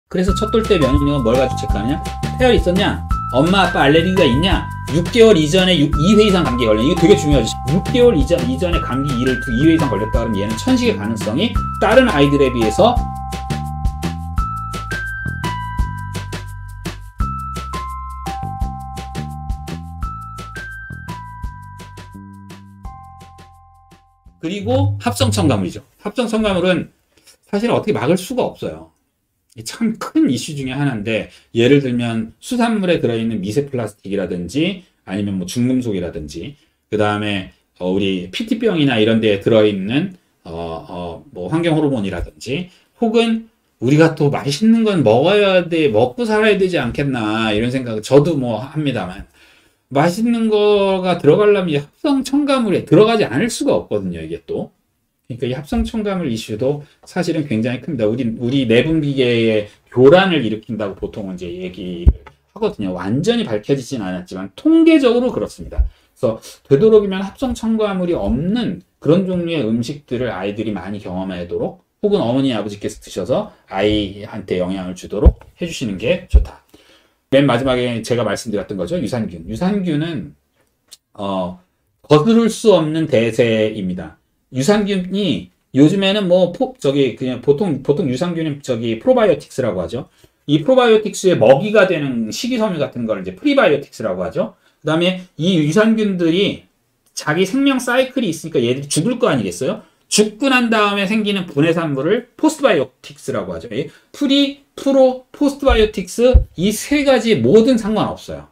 그래서 첫 돌 때 면역력은 뭘 가지고 체크하느냐? 태열 있었냐? 엄마 아빠 알레르기가 있냐? 6개월 이전에 2회 이상 감기에 걸렸냐? 이거 되게 중요하지. 6개월 이전에 감기 2회 이상 걸렸다 그러면 얘는 천식의 가능성이 다른 아이들에 비해서 그리고 합성 첨가물이죠. 합성 첨가물은 사실 어떻게 막을 수가 없어요. 참 큰 이슈 중에 하나인데, 예를 들면 수산물에 들어있는 미세 플라스틱이라든지 아니면 뭐 중금속이라든지, 그 다음에 우리 PT병이나 이런 데에 들어있는 뭐 환경 호르몬이라든지, 혹은 우리가 또 맛있는 건 먹어야 돼, 먹고 살아야 되지 않겠나 이런 생각을 저도 뭐 합니다만, 맛있는 거가 들어가려면 이 합성 첨가물에 들어가지 않을 수가 없거든요, 이게 또. 그러니까 이 합성 첨가물 이슈도 사실은 굉장히 큽니다. 우리 내분비계의 교란을 일으킨다고 보통은 이제 얘기를 하거든요. 완전히 밝혀지진 않았지만 통계적으로 그렇습니다. 그래서 되도록이면 합성 첨가물이 없는 그런 종류의 음식들을 아이들이 많이 경험하도록, 혹은 어머니 아버지께서 드셔서 아이한테 영향을 주도록 해주시는 게 좋다. 맨 마지막에 제가 말씀드렸던 거죠. 유산균. 유산균은 거스를 수 없는 대세입니다. 유산균이 요즘에는 뭐 그냥 보통 유산균은 프로바이오틱스라고 하죠. 이 프로바이오틱스의 먹이가 되는 식이섬유 같은 걸 이제 프리바이오틱스라고 하죠. 그다음에 이 유산균들이 자기 생명 사이클이 있으니까 얘들이 죽을 거 아니겠어요? 죽고 난 다음에 생기는 분해산물을 포스트바이오틱스라고 하죠. 프로, 포스트바이오틱스 이 세 가지 뭐든 상관없어요.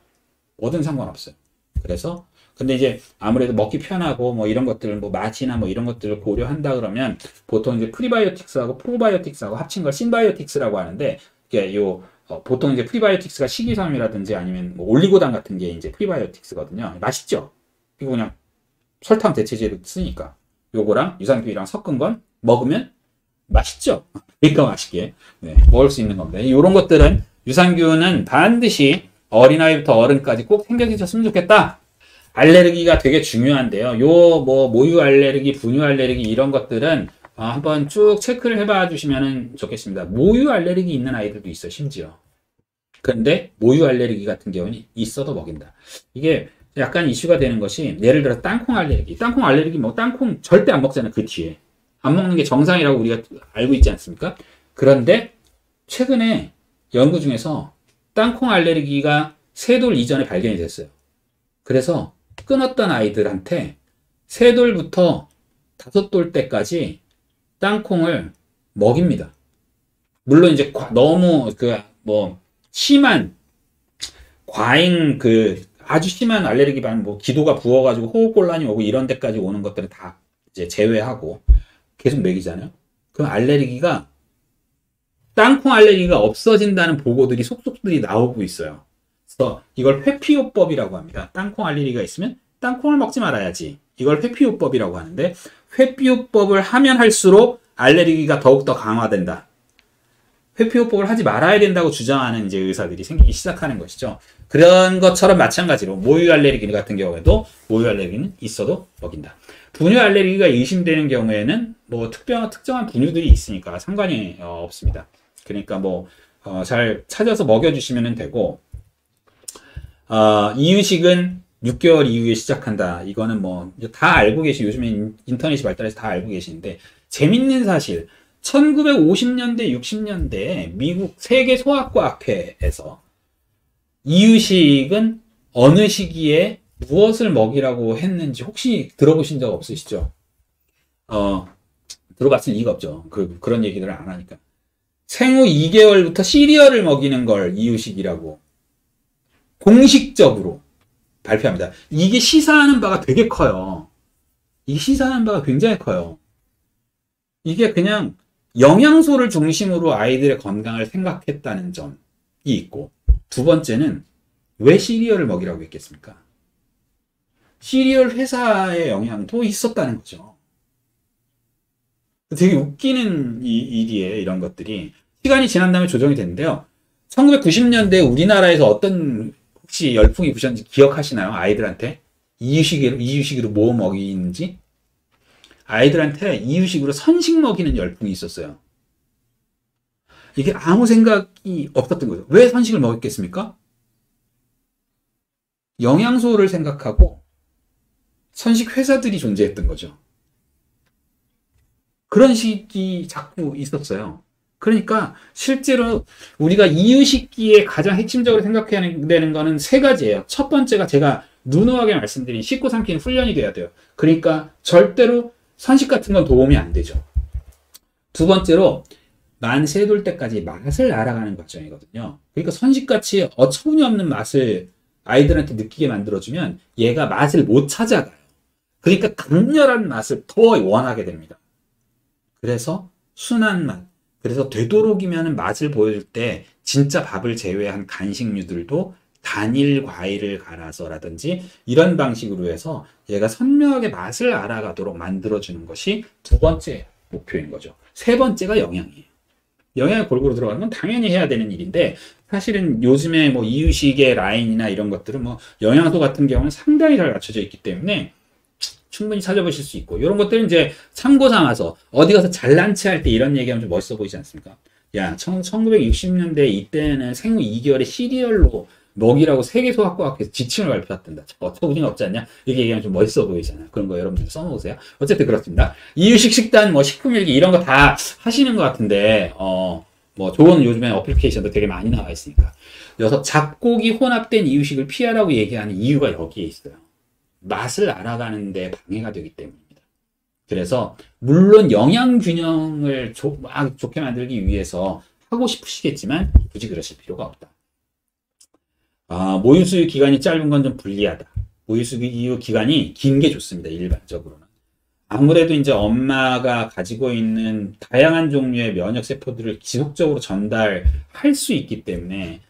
뭐든 상관없어요. 그래서 근데 이제 아무래도 먹기 편하고 뭐 이런 것들을 뭐 맛이나 뭐 이런 것들을 고려한다 그러면 보통 이제 프리바이오틱스하고 프로바이오틱스하고 합친 걸 신바이오틱스라고 하는데, 이게 보통 이제 프리바이오틱스가 식이섬유라든지 아니면 뭐 올리고당 같은 게 이제 프리바이오틱스거든요. 맛있죠? 이거 그냥 설탕 대체제로 쓰니까 요거랑 유산균이랑 섞은 건 먹으면 맛있죠? 그러니까 맛있게 먹을 수 있는 겁니다. 이런 것들은 유산균은 반드시 어린아이부터 어른까지 꼭 챙겨 드셨으면 좋겠다. 알레르기가 되게 중요한데요. 뭐 모유 알레르기, 분유 알레르기 이런 것들은 한번 쭉 체크를 해봐 주시면 좋겠습니다. 모유 알레르기 있는 아이들도 있어, 심지어. 그런데 모유 알레르기 같은 경우는 있어도 먹인다. 이게 약간 이슈가 되는 것이, 예를 들어 땅콩 알레르기. 땅콩 알레르기 땅콩 절대 안 먹잖아요. 그 뒤에. 안 먹는 게 정상이라고 우리가 알고 있지 않습니까? 그런데 최근에 연구 중에서 땅콩 알레르기가 3돌 이전에 발견이 됐어요. 그래서 끊었던 아이들한테 3돌부터 5돌 때까지 땅콩을 먹입니다. 물론 이제 너무 심한 과잉 아주 심한 알레르기 반응, 뭐 기도가 부어가지고 호흡곤란이 오고 이런 데까지 오는 것들은 다 이제 제외하고 계속 먹이잖아요. 그럼 땅콩 알레르기가 없어진다는 보고들이 속속들이 나오고 있어요. 그래서 이걸 회피요법이라고 합니다. 땅콩 알레르기가 있으면 땅콩을 먹지 말아야지. 이걸 회피요법이라고 하는데, 회피요법을 하면 할수록 알레르기가 더욱더 강화된다. 회피요법을 하지 말아야 된다고 주장하는 이제 의사들이 생기기 시작하는 것이죠. 그런 것처럼 마찬가지로 모유 알레르기 같은 경우에도 모유 알레르기는 있어도 먹인다. 분유 알레르기가 의심되는 경우에는 뭐 특정한 분유들이 있으니까 상관이 없습니다. 그러니까 잘 찾아서 먹여주시면 되고, 이유식은 6개월 이후에 시작한다. 이거는 다 알고 요즘에 인터넷이 발달해서 다 알고 계시는데, 재밌는 사실, 1950년대, 60년대에 미국 세계 소아과학회에서 이유식은 어느 시기에 무엇을 먹이라고 했는지 혹시 들어보신 적 없으시죠? 들어봤을 리가 없죠. 그런 얘기들을 안 하니까. 생후 2개월부터 시리얼을 먹이는 걸 이유식이라고 공식적으로 발표합니다. 이게 시사하는 바가 되게 커요. 이게 시사하는 바가 굉장히 커요. 이게 그냥 영양소를 중심으로 아이들의 건강을 생각했다는 점이 있고, 두 번째는 왜 시리얼을 먹이라고 했겠습니까? 시리얼 회사의 영향도 있었다는 거죠. 되게 웃기는 일이에요, 이런 것들이. 시간이 지난 다음에 조정이 됐는데요. 1990년대 우리나라에서 어떤 혹시 열풍이 부셨는지 기억하시나요? 아이들한테 이유식으로 뭐 먹이는지? 아이들한테 이유식으로 선식 먹이는 열풍이 있었어요. 이게 아무 생각이 없었던 거죠. 왜 선식을 먹였겠습니까? 영양소를 생각하고 선식 회사들이 존재했던 거죠. 그런 식이 자꾸 있었어요. 그러니까 실제로 우리가 이유식기에 가장 핵심적으로 생각해야 되는 거는 세 가지예요. 첫 번째가 제가 누누하게 말씀드린 씹고 삼키는 훈련이 돼야 돼요. 그러니까 절대로 선식 같은 건 도움이 안 되죠. 두 번째로 만 세 돌 때까지 맛을 알아가는 과정이거든요. 그러니까 선식같이 어처구니없는 맛을 아이들한테 느끼게 만들어주면 얘가 맛을 못 찾아가요. 그러니까 강렬한 맛을 더 원하게 됩니다. 그래서 순한 맛. 그래서 되도록이면 맛을 보여줄 때 진짜 밥을 제외한 간식류들도 단일 과일을 갈아서라든지 이런 방식으로 해서 얘가 선명하게 맛을 알아가도록 만들어주는 것이 두 번째 목표인 거죠. 세 번째가 영양이에요. 영양이 골고루 들어가는 건 당연히 해야 되는 일인데 사실은 요즘에 뭐 이유식의 라인이나 이런 것들은 뭐 영양소 같은 경우는 상당히 잘 갖춰져 있기 때문에 충분히 찾아보실 수 있고 이런 것들은 이제 참고 삼아서 어디 가서 잘난 체 할 때 이런 얘기하면 좀 멋있어 보이지 않습니까? 야, 1960년대 이때는 생후 2개월에 시리얼로 먹이라고 세계소아과학회에서 지침을 발표했단다. 어처구니가 없지 않냐? 이렇게 얘기하면 좀 멋있어 보이잖아요. 그런 거 여러분들 써놓으세요. 어쨌든 그렇습니다. 이유식 식단, 뭐 식품일기 이런 거 다 하시는 것 같은데 뭐 좋은 요즘에 어플리케이션도 되게 많이 나와 있으니까. 그래서 잡곡이 혼합된 이유식을 피하라고 얘기하는 이유가 여기에 있어요. 맛을 알아가는데 방해가 되기 때문입니다. 그래서 물론 영양 균형을 좋게 만들기 위해서 하고 싶으시겠지만 굳이 그러실 필요가 없다. 모유수유 기간이 짧은 건 좀 불리하다. 모유수유 기간이 긴 게 좋습니다. 일반적으로는. 아무래도 이제 엄마가 가지고 있는 다양한 종류의 면역 세포들을 지속적으로 전달할 수 있기 때문에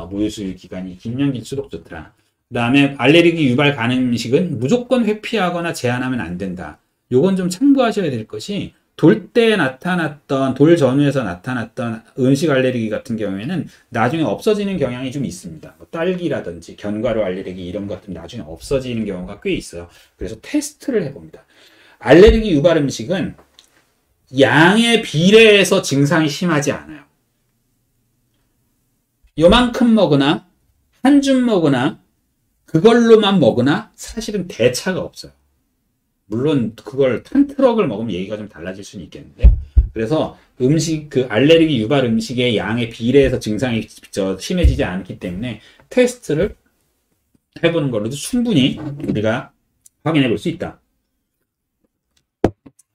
모유수유 기간이 길면 길수록 좋더라. 그 다음에 알레르기 유발 가능 음식은 무조건 회피하거나 제한하면 안 된다. 요건 좀 참고하셔야 될 것이 돌 때 나타났던 돌 전후에서 나타났던 음식 알레르기 같은 경우에는 나중에 없어지는 경향이 좀 있습니다. 뭐 딸기라든지 견과류 알레르기 이런 것들은 나중에 없어지는 경우가 꽤 있어요. 그래서 테스트를 해봅니다. 알레르기 유발 음식은 양에 비례해서 증상이 심하지 않아요. 요만큼 먹으나 한 줌 먹으나 그걸로만 먹으나 사실은 대차가 없어요. 물론 그걸 한 트럭을 먹으면 얘기가 좀 달라질 수는 있겠는데 그래서 그 알레르기 유발 음식의 양에 비례해서 증상이 심해지지 않기 때문에 테스트를 해보는 걸로도 충분히 우리가 확인해 볼 수 있다.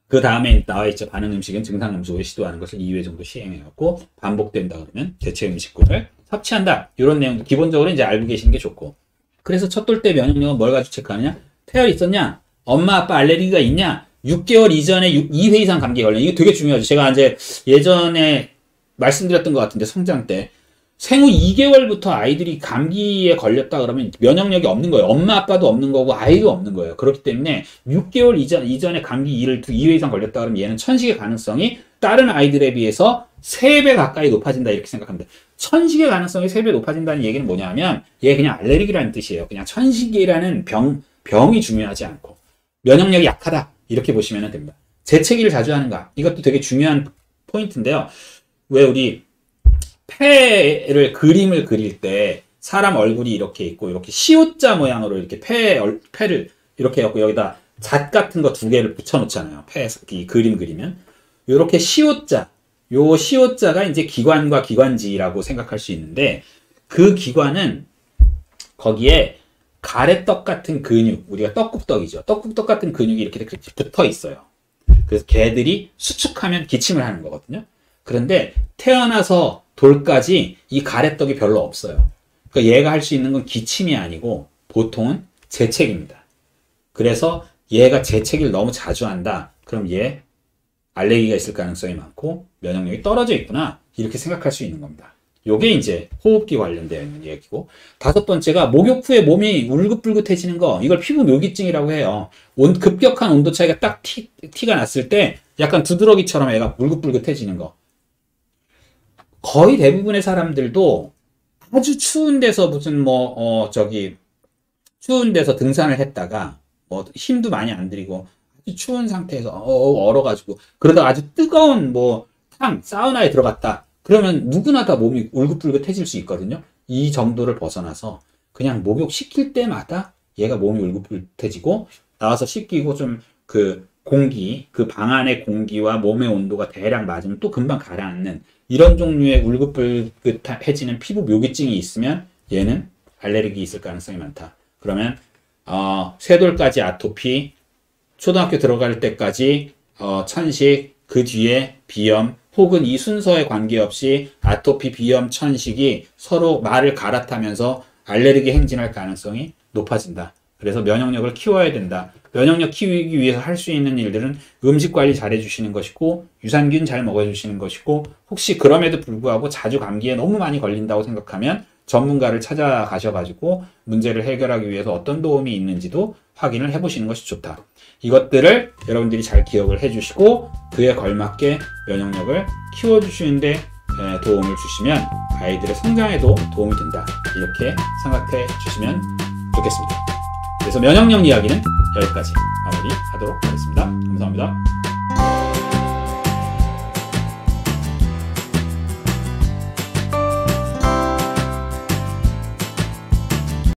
그 다음에 나와 있죠. 반응 음식은 증상 감소에 시도하는 것을 2회 정도 시행해갖고 반복된다 그러면 대체 음식군을 섭취한다. 이런 내용도 기본적으로 이제 알고 계시는 게 좋고. 그래서 첫 돌 때 면역력은 뭘 가지고 체크하느냐? 태열 있었냐? 엄마 아빠 알레르기가 있냐? 6개월 이전에 2회 이상 감기에 걸려. 이게 되게 중요하죠. 제가 이제 예전에 말씀드렸던 것 같은데 성장 때 생후 2개월부터 아이들이 감기에 걸렸다 그러면 면역력이 없는 거예요. 엄마 아빠도 없는 거고 아이도 없는 거예요. 그렇기 때문에 6개월 이전에 감기 2회 이상 걸렸다 그러면 얘는 천식의 가능성이 다른 아이들에 비해서 3배 가까이 높아진다 이렇게 생각합니다. 천식의 가능성이 3배 높아진다는 얘기는 뭐냐면 얘 그냥 알레르기라는 뜻이에요. 그냥 천식이라는 병이 중요하지 않고 면역력이 약하다 이렇게 보시면 됩니다. 재채기를 자주 하는가? 이것도 되게 중요한 포인트인데요. 왜 우리 폐를 그림을 그릴 때 사람 얼굴이 이렇게 있고 이렇게 시옷자 모양으로 이렇게 폐를 이렇게 해갖고 여기다 잣 같은 거 2개를 붙여 놓잖아요. 이 그림 그리면 이렇게 시옷자 요 시옷자가 이제 기관과 기관지라고 생각할 수 있는데 그 기관은 거기에 가래떡 같은 근육, 우리가 떡국떡이죠. 떡국떡 같은 근육이 이렇게 붙어 있어요. 그래서 걔들이 수축하면 기침을 하는 거거든요. 그런데 태어나서 돌까지 이 가래떡이 별로 없어요. 그러니까 얘가 할 수 있는 건 기침이 아니고 보통은 재채기입니다. 그래서 얘가 재채기를 너무 자주 한다. 그럼 얘 알레르기가 있을 가능성이 많고 면역력이 떨어져 있구나. 이렇게 생각할 수 있는 겁니다. 요게 이제 호흡기 관련되어 있는 얘기고 5번째가 목욕 후에 몸이 울긋불긋해지는 거 이걸 피부 묘기증이라고 해요. 급격한 온도 차이가 딱 티가 났을 때 약간 두드러기처럼 애가 울긋불긋해지는 거. 거의 대부분의 사람들도 아주 추운 데서 무슨 추운 데서 등산을 했다가 힘도 많이 안 들이고 아주 추운 상태에서 얼어가지고 그러다가 아주 뜨거운 사우나에 들어갔다. 그러면 누구나 다 몸이 울긋불긋해질 수 있거든요. 이 정도를 벗어나서 그냥 목욕 시킬 때마다 얘가 몸이 울긋불긋해지고 나와서 씻기고 좀 그 공기, 그 방 안의 공기와 몸의 온도가 대략 맞으면 또 금방 가라앉는 이런 종류의 울긋불긋해지는 피부 묘기증이 있으면 얘는 알레르기 있을 가능성이 많다. 그러면 쇄돌까지 아토피, 초등학교 들어갈 때까지 천식, 그 뒤에 비염, 혹은 이 순서에 관계없이 아토피, 비염, 천식이 서로 말을 갈아타면서 알레르기 행진할 가능성이 높아진다. 그래서 면역력을 키워야 된다. 면역력 키우기 위해서 할 수 있는 일들은 음식 관리 잘 해주시는 것이고 유산균 잘 먹어주시는 것이고 혹시 그럼에도 불구하고 자주 감기에 너무 많이 걸린다고 생각하면 전문가를 찾아가셔가지고 문제를 해결하기 위해서 어떤 도움이 있는지도 확인을 해보시는 것이 좋다. 이것들을 여러분들이 잘 기억을 해주시고 그에 걸맞게 면역력을 키워주시는데 도움을 주시면 아이들의 성장에도 도움이 된다. 이렇게 생각해 주시면 좋겠습니다. 그래서 면역력 이야기는 여기까지 마무리하도록 하겠습니다. 감사합니다.